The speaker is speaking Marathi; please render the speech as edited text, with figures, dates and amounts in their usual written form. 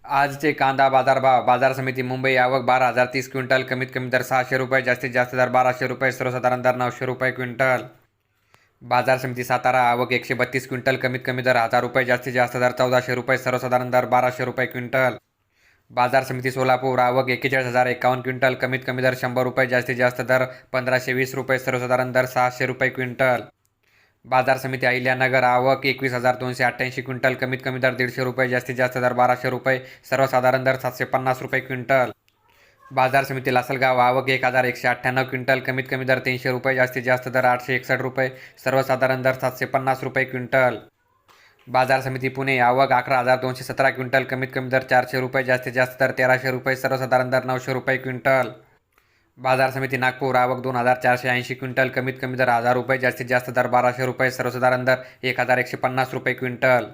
आजचे कांदा बाजारभाव. बाजार समिती मुंबई. आवक 12,030 क्विंटल. कमीत कमी दर 600 रुपये. जास्तीत जास्त दर 1200 रुपये. सर्वसाधारण दर 900 रुपये क्विंटल. बाजार समिती सातारा. आवक 132 क्विंटल. कमीत कमी दर 1000 रुपये. जास्तीत जास्त दर 1400 रुपये. सर्वसाधारण दर 1200 रुपये क्विंटल. बाजार समिती सोलापूर. आवक 41,051 क्विंटल. कमीत कमी दर 100 रुपये. जास्तीत जास्त दर 1520 रुपये. सर्वसाधारण दर 600 रुपये क्विंटल. बाजार समिती अहिल्यानगर. आवक 21,288 क्विंटल. कमीत कमी दर 150 रुपये. जास्तीत जास्त दर 1200 रुपये. सर्वसाधारण दर 750 रुपये क्विंटल. बाजार समिती लासलगाव. आवक 1,198 क्विंटल. कमीत कमी दर 300 रुपये. जास्तीत जास्त दर 861 रुपये. सर्वसाधारण दर 750 रुपये क्विंटल. बाजार समिती पुणे. आवक 11,217 क्विंटल. कमीत कमी दर 400 रुपये. जास्तीत जास्त दर 1300 रुपये. सर्वसाधारण दर 900 रुपये क्विंटल. बाजार समिती नागपूर. आवक 2,480 क्विंटल. कमीत कमी दर 1000 रुपये. जास्तीत जास्त दर 1200 रुपये. सर्वसाधारण दर 1,150 रुपये क्विंटल.